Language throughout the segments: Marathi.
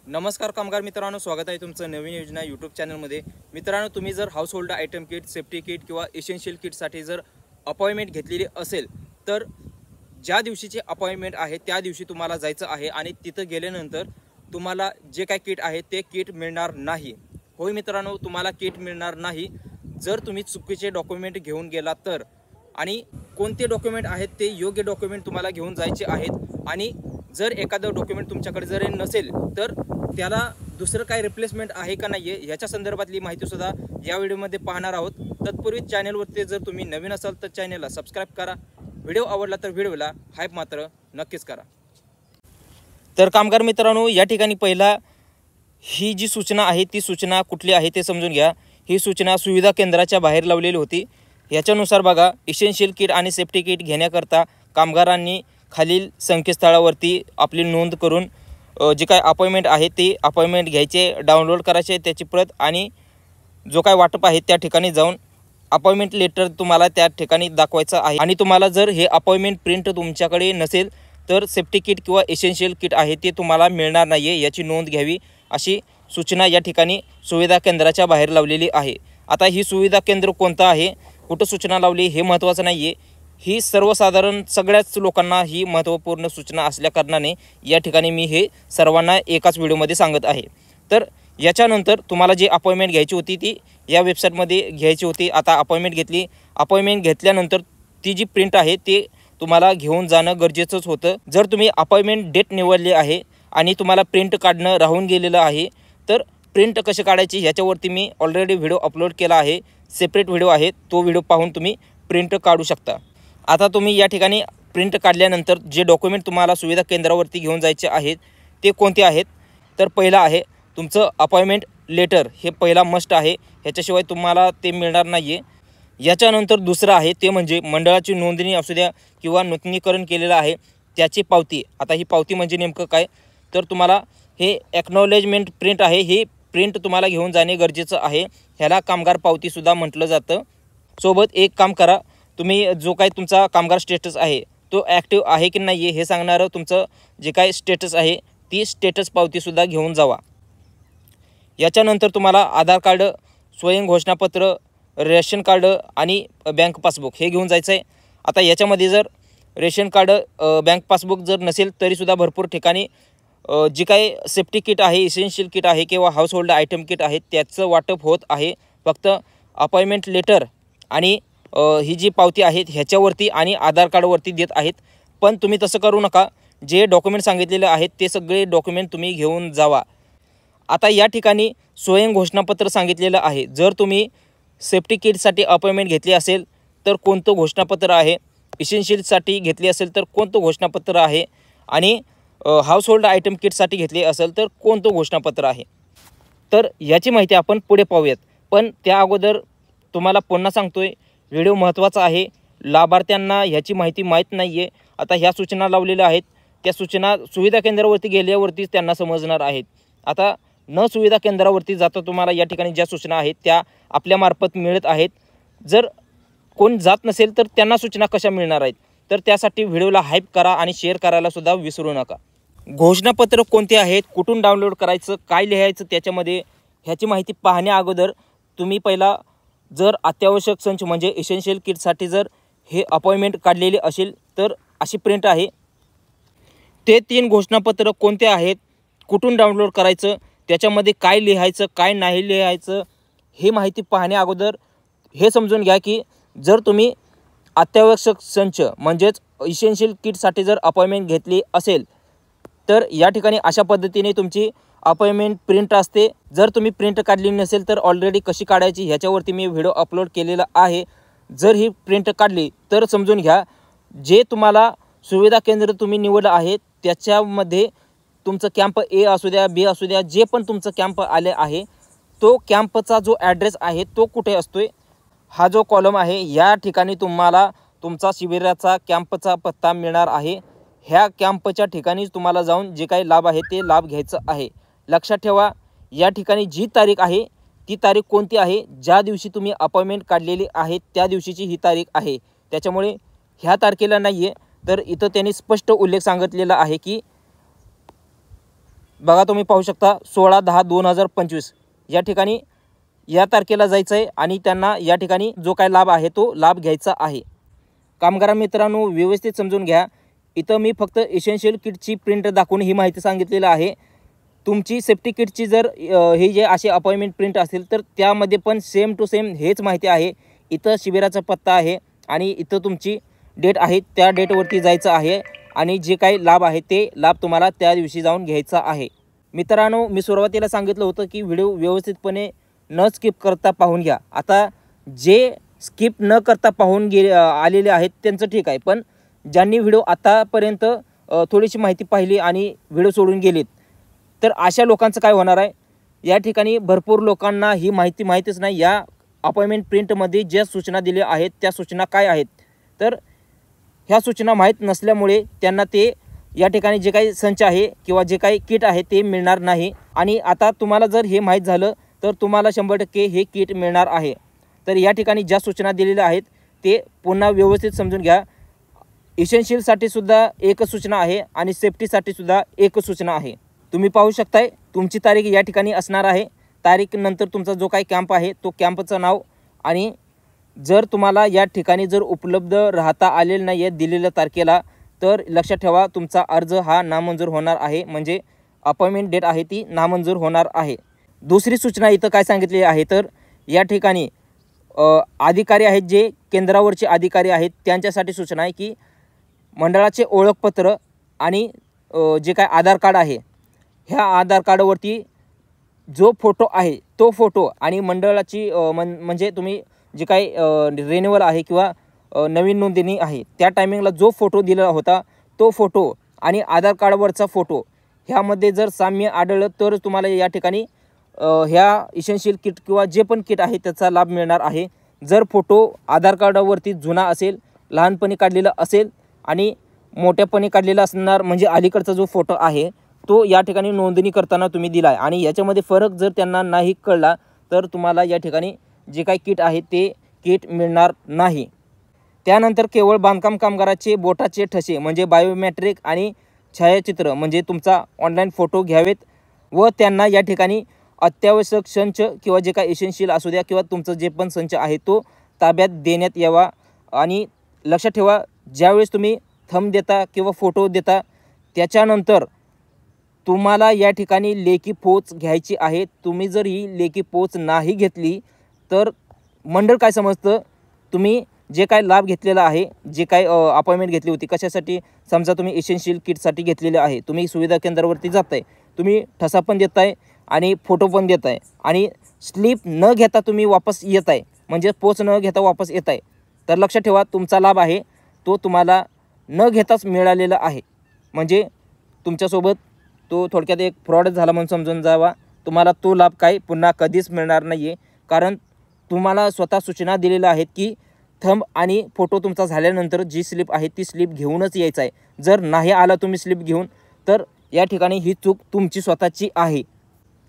नमस्कार कामगार मित्रांनो, स्वागत आहे तुमचं नवीन योजना यूट्यूब चॅनलमध्ये। मित्रांनो, तुम्ही जर house hold item kit, safety kit किंवा एसेन्शियल किटसाठी जर अपॉइंटमेंट घेतलेली असेल तर ज्या दिवशीची अपॉइंटमेंट आहे त्या दिवशी तुम्हाला जायचं आहे आणि तिथं गेल्यानंतर तुम्हाला जे काही किट आहे ते किट मिळणार नाही। होय मित्रांनो, तुम्हाला किट मिळणार नाही जर तुम्ही चुकीचे डॉक्युमेंट घेऊन गेला तर। आणि कोणते डॉक्युमेंट आहेत ते योग्य डॉक्युमेंट तुम्हाला घेऊन जायचे आहेत। आणि जर एखादं डॉक्युमेंट तुमच्याकडे जर नसेल तर त्याला दुसरं काय रिप्लेसमेंट आहे का नाही याच्या संदर्भातली माहिती सुद्धा या व्हिडिओमध्ये पाहणार आहोत। तत्पूर्वी चॅनलवरती जर तुम्ही नवीन असाल तर चॅनलला सबस्क्राइब करा। व्हिडिओ आवडला तर व्हिडिओला हाईप मात्र नक्कीच करा। तर कामगार मित्रांनो, या ठिकाणी पहिला ही जी सूचना आहे ती सूचना कुठली आहे ते समजून घ्या। ही सूचना सुविधा केंद्राच्या बाहेर लावलेली होती। याच्यानुसार बघा, एसेन्शियल किट आणि सेफ्टी किट घेण्याकरता कामगारांनी खालील संकेतस्थळावरती आपली नोंद करून जे काय अपॉइंटमेंट आहे ते अपॉइंटमेंट घ्यायचे, डाउनलोड करायचे त्याची प्रत, आणि जो काय वाटप आहे त्या ठिकाणी जाऊन अपॉइंटमेंट लेटर तुम्हाला त्या ठिकाणी दाखवायचं आहे। आणि तुम्हाला जर हे अपॉइंटमेंट प्रिंट तुमच्याकडे नसेल तर सेफ्टी किट किंवा एसेन्शियल किट आहे ते तुम्हाला मिळणार नाही, याची नोंद घ्यावी अशी सूचना या ठिकाणी सुविधा केंद्राच्या बाहेर लावलेली आहे। आता ही सुविधा केंद्र कोणतं आहे, कुठं सूचना लावली हे महत्त्वाचं नाही आहे। ही सर्वसाधारण सगळ्याच लोकांना ही महत्त्वपूर्ण सूचना असल्या कारणाने या ठिकाणी मी हे सर्वांना एकाच व्हिडिओमध्ये सांगत आहे। तर याच्यानंतर तुम्हाला जी अपॉइंटमेंट घ्यायची होती ती या वेबसाईटमध्ये घ्यायची होती। आता अपॉइंटमेंट घेतली, अपॉइंटमेंट घेतल्यानंतर ती जी प्रिंट आहे ते तुम्हाला घेऊन जाणं गरजेचंच होतं। जर तुम्ही अपॉइंटमेंट डेट निवडली आहे आणि तुम्हाला प्रिंट काढणं राहून गेलेलं आहे तर प्रिंट कशी काढायची ह्याच्यावरती मी ऑलरेडी व्हिडिओ अपलोड केला आहे, सेपरेट व्हिडिओ आहे, तो व्हिडिओ पाहून तुम्ही प्रिंट काढू शकता। आता तुम्ही या ठिकाणी प्रिंट काढल्यानंतर जे डॉक्युमेंट तुम्हाला सुविधा केंद्रावरती घेऊन जायचे आहेत ते कोणते आहेत, तर पहिला आहे तुमचं अपॉइंटमेंट लेटर। हे पहिला मस्ट आहे, ह्याच्याशिवाय तुम्हाला ते मिळणार नाही आहे। याच्यानंतर दुसरं आहे ते म्हणजे मंडळाची नोंदणी असू द्या किंवा नूतनीकरण केलेलं आहे त्याची पावती। आता ही पावती म्हणजे नेमकं काय, तर तुम्हाला हे ॲक्नॉलेजमेंट प्रिंट आहे, हे प्रिंट तुम्हाला घेऊन जाणे गरजेचं आहे। ह्याला कामगार पावतीसुद्धा म्हटलं जातं। सोबत एक काम करा, तुम्ही जो काही तुमचा कामगार स्टेटस आहे तो ॲक्टिव्ह आहे की नाही हे सांगणारं तुमचं जे काही स्टेटस आहे ती स्टेटस पावतीसुद्धा घेऊन जावा। याच्यानंतर तुम्हाला आधार कार्ड, स्वयं घोषणापत्र, रेशन कार्ड आणि बँक पासबुक हे घेऊन जायचं आहे। आता याच्यामध्ये जर रेशन कार्ड, बँक पासबुक जर नसेल तरीसुद्धा भरपूर ठिकाणी जी काही सेफ्टी किट आहे, एसेन्शियल किट आहे किंवा हाऊस होल्ड आयटम किट आहे त्याचं वाटप होत आहे। फक्त अपॉइंटमेंट लेटर आणि ही जी पावती आहे ह्याच्यावरती आणि आधार कार्डवरती देत आहेत। पण तुम्ही तसं करू नका, जे डॉक्युमेंट सांगितलेले आहेत ते सगळे डॉक्युमेंट तुम्ही घेऊन जावा। आता या ठिकाणी स्वयं घोषणापत्र सांगितलेलं आहे। जर तुम्ही सेफ्टी किटसाठी अपॉइंटमेंट घेतली असेल तर कोणतं घोषणापत्र आहे, एसेन्शियलसाठी घेतली असेल तर कोणतं घोषणापत्र आहे, आणि हाऊस होल्ड आयटम किटसाठी घेतली असेल तर कोणतं घोषणापत्र आहे, तर याची माहिती आपण पुढे पाहूयात। पण त्या अगोदर तुम्हाला पुन्हा सांगतोय, व्हिडिओ महत्त्वाचा आहे, लाभार्थ्यांना ह्याची माहिती माहीत नाही आहे। आता ह्या सूचना लावलेल्या आहेत त्या सूचना सुविधा केंद्रावरती गेल्यावरतीच त्यांना समजणार आहेत। आता न सुविधा केंद्रावरती जाता तुम्हाला या ठिकाणी ज्या सूचना आहेत त्या आपल्यामार्फत मिळत आहेत। जर कोण जात नसेल तर त्यांना सूचना कशा मिळणार आहेत, तर त्यासाठी व्हिडिओला हाईप करा आणि शेअर करायला सुद्धा विसरू नका। घोषणापत्र कोणते आहेत, कुठून डाउनलोड करायचं, काय लिहायचं त्याच्यामध्ये ह्याची माहिती पाहण्या अगोदर तुम्ही पहिला जर अत्यावश्यक संच म्हणजे एसेन्शियल किटसाठी जर हे अपॉइंटमेंट काढलेली असेल तर अशी प्रिंट आहे। ते 3 घोषणापत्र कोणते आहेत, कुठून डाउनलोड करायचं, त्याच्यामध्ये काय लिहायचं काय नाही लिहायचं हे माहिती पाहण्या अगोदर हे समजून घ्या की जर तुम्ही अत्यावश्यक संच म्हणजेच एसेन्शियल किटसाठी जर अपॉइंटमेंट घेतली असेल तर या ठिकाणी अशा पद्धतीने तुमची अपॉइंटमेंट प्रिंट असते। जर तुम्ही प्रिंट काढली नसेल तर ऑलरेडी कशी काढायची ह्याच्यावरती मी व्हिडिओ अपलोड केलेला आहे। जर ही प्रिंट काढली तर समजून घ्या जे तुम्हाला सुविधा केंद्र तुम्ही निवडलं आहे त्याच्यामध्ये तुमचं कॅम्प ए असू द्या, बी असू द्या, जे पण तुमचं कॅम्प आले आहे तो कॅम्पचा जो ॲड्रेस आहे तो कुठे असतोय, हा जो कॉलम आहे या ठिकाणी तुम्हाला तुमचा शिबिराचा कॅम्पचा पत्ता मिळणार आहे। ह्या कॅम्पच्या ठिकाणीच तुम्हाला जाऊन जे काही लाभ आहे ते लाभ घ्यायचं आहे। लक्षात ठेवा, या ठिकाणी जी तारीख आहे ती तारीख कोणती आहे, ज्या दिवशी तुम्ही अपॉइंटमेंट काढलेली आहे त्या दिवशीची ही तारीख आहे। त्याच्यामुळे ह्या तारखेला नाही आहे तर इथं त्यांनी स्पष्ट उल्लेख सांगितलेला आहे की बघा तुम्ही पाहू शकता 16/10/2025 या ठिकाणी या तारखेला जायचं आहे आणि त्यांना या ठिकाणी जो काय लाभ आहे तो लाभ घ्यायचा आहे. कामगार मित्रांनो व्यवस्थित समजून घ्या. इथं मी फक्त इसेन्शियल किटची प्रिंट दाखवून ही माहिती सांगितलेली आहे. तुमची सेफ्टी किटची जर हे जे असे अपॉइंटमेंट प्रिंट असेल तर त्यामध्ये पण सेम टू सेम हेच माहिती आहे. इथं शिबिराचा पत्ता आहे आणि इथं तुमची डेट आहे, त्या डेटवरती जायचं आहे आणि जे काही लाभ आहे ते लाभ तुम्हाला त्या दिवशी जाऊन घ्यायचा आहे. मित्रांनो मी सुरुवातीला सांगितलं होतं की व्हिडिओ व्यवस्थितपणे न स्किप करता पाहून घ्या. आता जे स्किप न करता पाहून आलेले आहेत त्यांचं ठीक आहे, पण ज्यांनी व्हिडिओ आतापर्यंत थोडीशी माहिती पाहिली आणि व्हिडिओ सोडून गेलीत तर अशा लोकांचं काय होणार आहे. या ठिकाणी भरपूर लोकांना ही माहिती माहीतच नाही. या अपॉइंटमेंट प्रिंटमध्ये ज्या सूचना दिल्या आहेत त्या सूचना काय आहेत, तर ह्या सूचना माहीत नसल्यामुळे त्यांना ते या ठिकाणी जे काही संच आहे किंवा जे काही किट आहे ते मिळणार नाही. आणि आता तुम्हाला जर हे माहीत झालं तर तुम्हाला 100% हे किट मिळणार आहे. तर या ठिकाणी ज्या सूचना दिलेल्या आहेत ते पुन्हा व्यवस्थित समजून घ्या. इसेन्शियलसाठी सुद्धा एकच सूचना आहे आणि सेफ्टीसाठी सुद्धा एकच सूचना आहे. तुम्ही पाहू शकताय तुमची तारीख या ठिकाणी असणार आहे. तारीख नंतर तुमचा जो काही कॅम्प आहे तो कॅम्पचं नाव आणि जर तुम्हाला या ठिकाणी जर उपलब्ध राहता आलेलं नाही आहे दिलेल्या तारखेला तर लक्षात ठेवा तुमचा अर्ज हा नामंजूर होणार आहे. म्हणजे अपॉइंटमेंट डेट आहे ती नामंजूर होणार आहे. दुसरी सूचना इथं काय सांगितली आहे तर या ठिकाणी अधिकारी आहेत जे केंद्रावरचे अधिकारी आहेत त्यांच्यासाठी सूचना आहे की मंडळाचे ओळखपत्र आणि जे काय आधार कार्ड आहे ह्या आधार कार्डवरती जो फोटो आहे तो फोटो आणि मंडळाची म्हणजे तुम्ही जे काही रिन्युअल आहे किंवा नवीन नोंदणी आहे त्या टायमिंगला जो फोटो दिला होता तो फोटो आणि आधार कार्डवरचा फोटो ह्यामध्ये जर साम्य आढळलं तर तुम्हाला या ठिकाणी ह्या इसेन्शियल किट किंवा जे पण किट आहे त्याचा लाभ मिळणार आहे. जर फोटो आधार कार्डावरती जुना असेल, लहानपणी काढलेला असेल आणि मोठ्यापणी काढलेला असणार म्हणजे अलीकडचा जो फोटो आहे तो या ठिकाणी नोंदणी करताना तुम्ही दिला आहे आणि याच्यामध्ये फरक जर त्यांना नाही कळला तर तुम्हाला या ठिकाणी जे काही किट आहे ते किट मिळणार नाही. त्यानंतर केवळ बांधकाम कामगाराचे बोटाचे ठसे म्हणजे बायोमेट्रिक आणि छायाचित्र म्हणजे तुमचा ऑनलाईन फोटो घ्यावेत व त्यांना या ठिकाणी अत्यावश्यक संच किंवा जे काही इसेन्शियल असू द्या किंवा तुमचं जे पण संच आहे तो ताब्यात देण्यात यावा. आणि लक्षात ठेवा ज्यावेळेस तुम्ही थंब देता किंवा फोटो देता त्याच्यानंतर तुम्हाला या ठिकाणी लेखी पोच घ्यायची आहे. तुम्ही जर ही लेखी पोच नाही घेतली तर मंडळ काय समजतं तुम्ही जे काय लाभ घेतलेला आहे, जे काय अपॉइंटमेंट घेतली होती कशासाठी, समजा तुम्ही इसेन्शियल किटसाठी घेतलेले आहे, तुम्ही सुविधा केंद्रावरती जाताय, तुम्ही ठसा पण देताय आणि फोटो पण देताय आणि स्लिप न घेता तुम्ही वापस येत आहे म्हणजे पोच न घेता वापस येत आहे तर लक्षात ठेवा तुमचा लाभ आहे तो तुम्हाला न घेताच मिळालेला आहे. म्हणजे तुमच्यासोबत तो थोडक्यात एक फ्रॉड झाला म्हणून समजून जावा. तुम्हाला तो लाभ काही पुन्हा कधीच मिळणार नाही आहे. कारण तुम्हाला स्वतः सूचना दिलेल्या आहेत की थंब आणि फोटो तुमचा झाल्यानंतर जी स्लिप आहे ती स्लिप घेऊनच यायचं आहे. जर नाही आला तुम्ही स्लिप घेऊन तर या ठिकाणी ही चूक तुमची स्वतःची आहे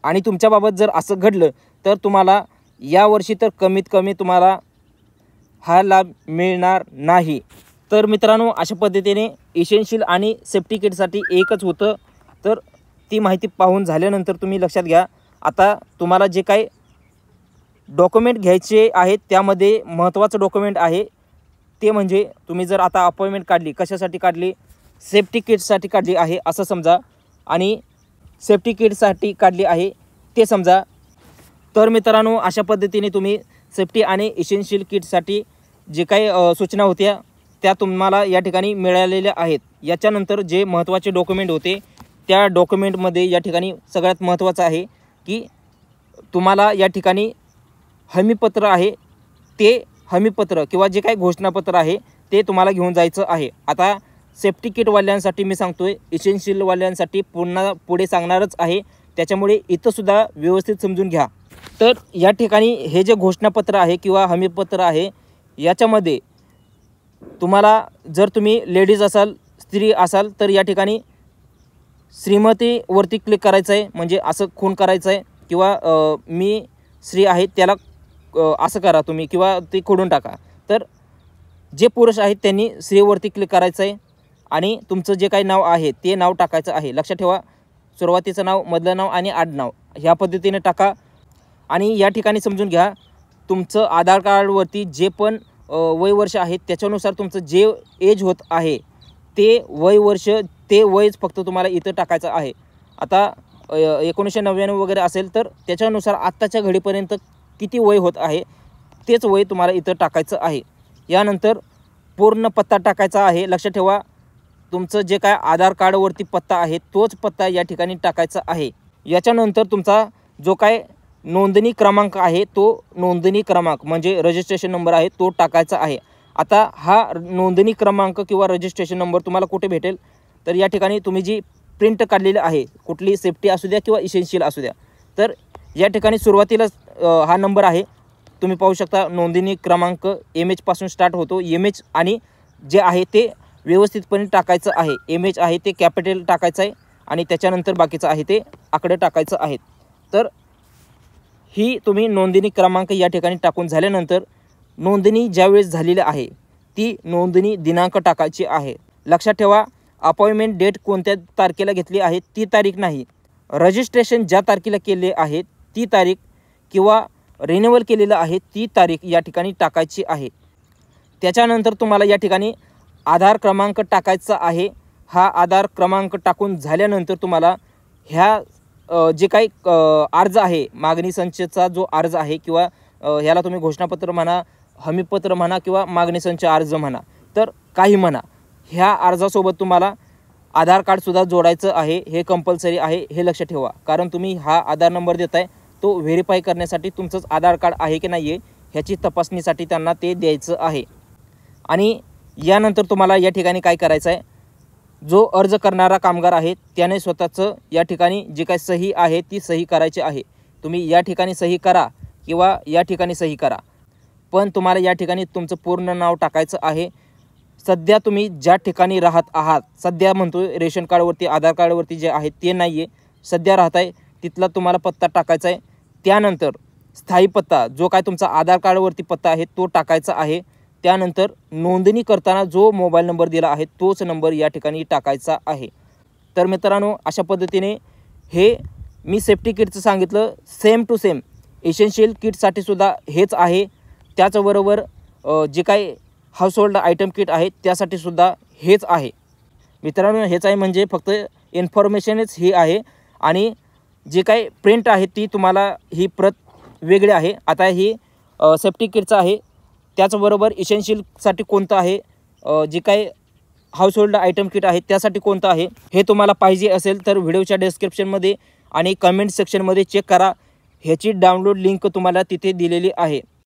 आणि तुमच्याबाबत जर असं घडलं तर तुम्हाला यावर्षी तर कमीत कमी तुम्हाला हा लाभ मिळणार नाही. तर मित्रांनो अशा पद्धतीने इसेन्शियल आणि सेफ्टी किटसाठी एकच होतं. तर ती माहिती पाहून झाल्यानंतर तुम्ही लक्षात घ्या आता तुम्हाला जे काही डॉक्युमेंट घ्यायचे आहेत त्यामध्ये महत्त्वाचं डॉक्युमेंट आहे ते म्हणजे तुम्ही जर आता अपॉइंटमेंट काढली कशासाठी काढली, सेफ्टी किटसाठी काढली आहे असं समजा आणि सेफ्टी किटसाठी काढली आहे ते समजा. तर मित्रांनो अशा पद्धतीने तुम्ही सेफ्टी आणि इसेन्शियल किटसाठी जे काही सूचना होत्या त्या तुम्हाला या ठिकाणी मिळालेल्या आहेत. याच्यानंतर जे महत्त्वाचे डॉक्युमेंट होते त्या डॉक्युमेंटमध्ये या ठिकाणी सगळ्यात महत्त्वाचं आहे की तुम्हाला या ठिकाणी हमीपत्र आहे ते हमीपत्र किंवा जे काही घोषणापत्र आहे ते तुम्हाला घेऊन जायचं आहे. आता सेफ्टी किटवाल्यांसाठी मी सांगतोय, इसेन्शियलवाल्यांसाठी पुढे सांगणारच आहे, त्याच्यामुळे इथंसुद्धा व्यवस्थित समजून घ्या. तर या ठिकाणी हे जे घोषणापत्र आहे किंवा हमीपत्र आहे याच्यामध्ये तुम्हाला जर तुम्ही लेडीज असाल, स्त्री असाल तर या ठिकाणी श्रीमतीवरती क्लिक करायचं आहे म्हणजे असं खून करायचं आहे किंवा मी स्त्री आहे त्याला असं करा तुम्ही किंवा ते खोडून टाका. तर जे पुरुष आहेत त्यांनी स्त्रीवरती क्लिक करायचं आहे आणि तुमचं जे काही नाव आहे ते नाव टाकायचं आहे. लक्षात ठेवा सुरुवातीचं नाव, मधलं नाव आणि आडनाव ह्या पद्धतीने टाका. आणि या ठिकाणी समजून घ्या, तुमचं आधार कार्डवरती जे पण वय वर्ष आहेत त्याच्यानुसार तुमचं जे एज होत आहे ते वय वर्ष, ते वयच फक्त तुम्हाला इथं टाकायचं आहे. आता 1999 वगैरे असेल तर त्याच्यानुसार आत्ताच्या घडीपर्यंत किती वय होत आहे तेच वय तुम्हाला इथं टाकायचं आहे. यानंतर पूर्ण पत्ता टाकायचा आहे. लक्षात ठेवा, तुमचं जे काय आधार कार्डवरती पत्ता आहे तोच पत्ता या ठिकाणी टाकायचा आहे. याच्यानंतर तुमचा जो काय नोंदणी क्रमांक आहे तो नोंदणी क्रमांक म्हणजे रजिस्ट्रेशन नंबर आहे तो टाकायचा आहे. आता हा नोंदणी क्रमांक किंवा रजिस्ट्रेशन नंबर तुम्हाला कुठे भेटेल तर या ठिकाणी तुम्ही जी प्रिंट काढलेली आहे, कुठली सेफ्टी असू द्या किंवा इसेन्शियल असू द्या, तर या ठिकाणी सुरुवातीला हा नंबर आहे. तुम्ही पाहू शकता नोंदणी क्रमांक MH पासून स्टार्ट होतो. MH आणि जे आहे ते व्यवस्थितपणे टाकायचं आहे. MH आहे ते कॅपिटल टाकायचं आहे आणि त्याच्यानंतर बाकीचं आहे ते आकडे टाकायचं आहे. तर ही तुम्ही नोंदणी क्रमांक या ठिकाणी टाकून झाल्यानंतर नोंदणी ज्यावेळेस झालेली आहे ती नोंदणी दिनांक टाकायची आहे. लक्षात ठेवा, अपॉइंटमेंट डेट कोणत्या तारखेला घेतली आहे ती तारीख नाही, रजिस्ट्रेशन ज्या तारखेला केले आहे ती तारीख किंवा रिन्युअल केलेलं आहे ती तारीख या ठिकाणी टाकायची आहे. त्याच्यानंतर तुम्हाला या ठिकाणी आधार क्रमांक टाकायचा आहे. हा आधार क्रमांक टाकून झाल्यानंतर तुम्हाला ह्या जे काही अर्ज आहे, मागणी संचचा जो अर्ज आहे किंवा ह्याला तुम्ही घोषणापत्र म्हणा, हमीपत्र म्हणा किंवा मागणी संच अर्ज म्हणा, तर काही म्हणा, ह्या अर्जासोबत तुम्हाला आधार कार्डसुद्धा जोडायचं आहे. हे कंपल्सरी आहे, हे लक्षात ठेवा. कारण तुम्ही हा आधार नंबर देताय तो व्हेरीफाय करण्यासाठी तुमचंच आधार कार्ड आहे की नाही आहे ह्याची तपासणीसाठी त्यांना ते द्यायचं आहे. आणि यानंतर तुम्हाला या ठिकाणी काय करायचं आहे, जो अर्ज करणारा कामगार आहे त्याने स्वतःचं या ठिकाणी जी काही सही आहे ती सही करायची आहे. तुम्ही या ठिकाणी सही करा किंवा या ठिकाणी सही करा, पण तुम्हाला या ठिकाणी तुमचं पूर्ण नाव टाकायचं आहे. सध्या तुम्ही ज्या ठिकाणी राहत आहात, सध्या म्हणतो रेशन कार्डवरती, आधार कार्डवरती जे आहे ते नाही आहे, सध्या राहत आहे तिथला तुम्हाला पत्ता टाकायचा आहे. त्यानंतर स्थायी पत्ता जो काय तुमचा आधार कार्डवरती पत्ता आहे तो टाकायचा आहे. त्यानंतर नोंदणी करताना जो मोबाईल नंबर दिला आहे तोच नंबर या ठिकाणी टाकायचा आहे. तर मित्रांनो, अशा पद्धतीने हे मी सेफ्टी किटचं सांगितलं, सेम टू सेम इसेन्शियल किटसाठी सुद्धा हेच आहे. त्याचबरोबर जे काही हाऊसहोल्ड आयटम किट आहे त्यासाठी सुद्धा हेच आहे. मित्रांनो, हेच आहे म्हणजे फक्त इन्फॉर्मेशनच ही आहे आणि जे काही प्रिंट आहे ती तुम्हाला ही प्रत वेगळी आहे. आता ही सेफ्टी किटचं आहे, त्याचबरोबर इसेन्शियलसाठी कोणतं आहे, जे काही हाऊसहोल्ड आयटम किट आहे त्यासाठी कोणतं आहे हे तुम्हाला पाहिजे असेल तर व्हिडिओच्या डिस्क्रिप्शनमध्ये आणि कमेंट सेक्शनमध्ये चेक करा. ह्याची डाउनलोड लिंक तुम्हाला तिथे दिलेली आहे.